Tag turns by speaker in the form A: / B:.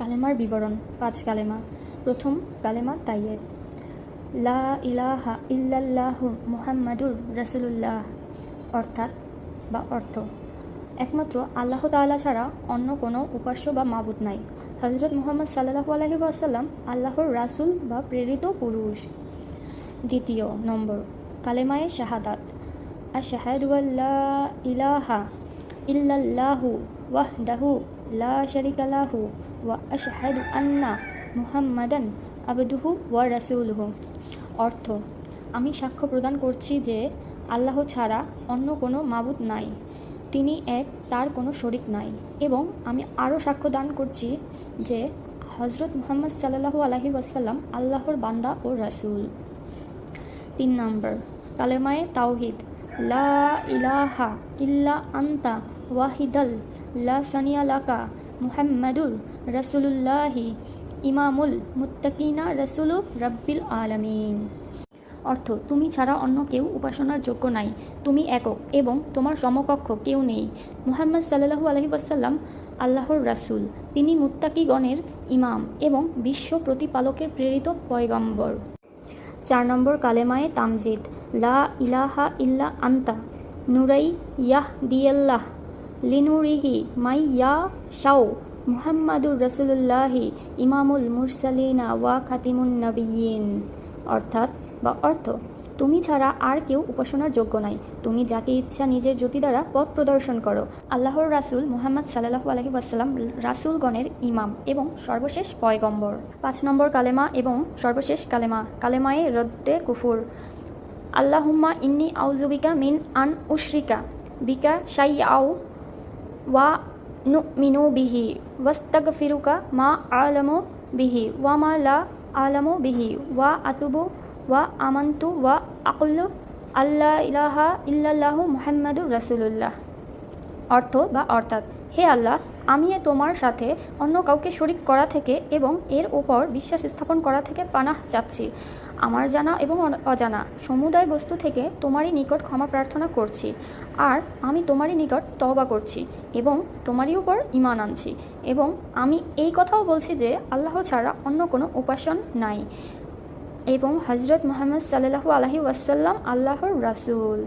A: কালেমার বিবরণ 5 কালেমা। প্রথম কালেমা তাইয়েব, লা ইলাহা ইল্লাল্লাহু মুহাম্মাদুর রাসূলুল্লাহ, অর্থাৎ বা অর্থ একমাত্র আল্লাহ তাআলা ছাড়া অন্য কোনো উপাস্য বা মাবুদ নাই। হযরত মুহাম্মদ সাল্লাল্লাহু আলাইহি ওয়াসাল্লাম আল্লাহর রাসূল বা প্রেরিত পুরুষ। দ্বিতীয় নম্বর কালেমায়ে শাহাদাত, আশহাদু আল্লা ইলাহা ইল্লাল্লাহু ওয়াহদাহু লা শারিকা লাহু ওয়া আশহাদু আন্না মুহাম্মাদান আবদুহু ওয়া রাসূলুহু, অর্থ আমি সাক্ষ্য প্রদান করছি যে আল্লাহ ছাড়া অন্য কোনো মাবুদ নাই, তিনি এক, তার কোনো শরিক নাই, এবং আমি আরও সাক্ষ্য দান করছি যে হযরত মুহাম্মদ সাল্লাল্লাহু আলাইহি ওয়াসাল্লাম আল্লাহর বান্দা ও রাসূল। 3 নম্বর কালেমায়ে তাওহীদ, লা ইলাহা ইল্লা আনতা ওয়াহিদাল লা সানিয়া লাকা মুহাম্মাদুর রাসূলুল্লাহি ইমামুল মুত্তাকিনা রাসূলু রাব্বিল আলামিন, অর্থ তুমি ছাড়া অন্য কেউ উপাসনার যোগ্য নাই, তুমি একক এবং তোমার সমকক্ষ কেউ নেই। মুহাম্মদ সাল্লাল্লাহু আলাইহি ওয়াসাল্লাম আল্লাহর রাসূল, তিনি মুত্তাকিগণের ইমাম এবং বিশ্ব প্রতিপালকের প্রেরিত পয়গম্বর। 4 নম্বর কালেমায়ে তামজিদ, লা ইলাহা ইল্লা আনতা নুরাই ইয়াহদিয়াল্লাহ লিনুরিহি মাই ইয়াশাউ মুহাম্মাদুর রাসূলুল্লাহি ইমামুল মুরসালিনা ওয়া খাতিমুন নবিয়্যিন, অর্থাৎ বা অর্থ তুমি ছাড়া আর কেউ উপাসনার যোগ্য নাই, তুমি যাকে ইচ্ছা নিজের জ্যোতি দ্বারা পথ প্রদর্শন করো। আল্লাহর রাসূল মুহাম্মদ সাল্লাল্লাহু আলাইহি ওয়াসাল্লাম রাসূলগণের ইমাম এবং সর্বশেষ পয়গম্বর। 5 নম্বর কালেমা এবং সর্বশেষ কালেমা, কালেমায়ে রদ্দে কুফুর, আল্লাহুম্মা ইন্নী আউযুবিকা মিন আন উশরিকা বিকা শাইআও ওয়া নুমিনু বিহি ওয়াস্তাগফিরুকা মা আ'লামু বিহি ওয়া মা লা আ'লামু বিহি ওয়া আতুবু ওয়া আমান্তু ওয়া আকুল্লু আল্লা ইলাহা ইল্লাল্লাহু মুহাম্মাদুর রাসূলুল্লাহ, অর্থ বা অর্থাৎ হে আল্লাহ, আমি তোমার সাথে অন্য কাউকে শরিক করা থেকে এবং এর ওপর বিশ্বাস স্থাপন করা থেকে পানাহ চাচ্ছি। আমার জানা এবং অজানা সমুদায় বস্তু থেকে তোমারই নিকট ক্ষমা প্রার্থনা করছি, আর আমি তোমারই নিকট তওবা করছি এবং তোমারই উপর ঈমান আনছি, এবং আমি এই কথাও বলছি যে আল্লাহ ছাড়া অন্য কোনো উপাসন নাই এবং হযরত মুহাম্মদ সাল্লাল্লাহু আলাইহি ওয়াসাল্লাম আল্লাহর রাসূল।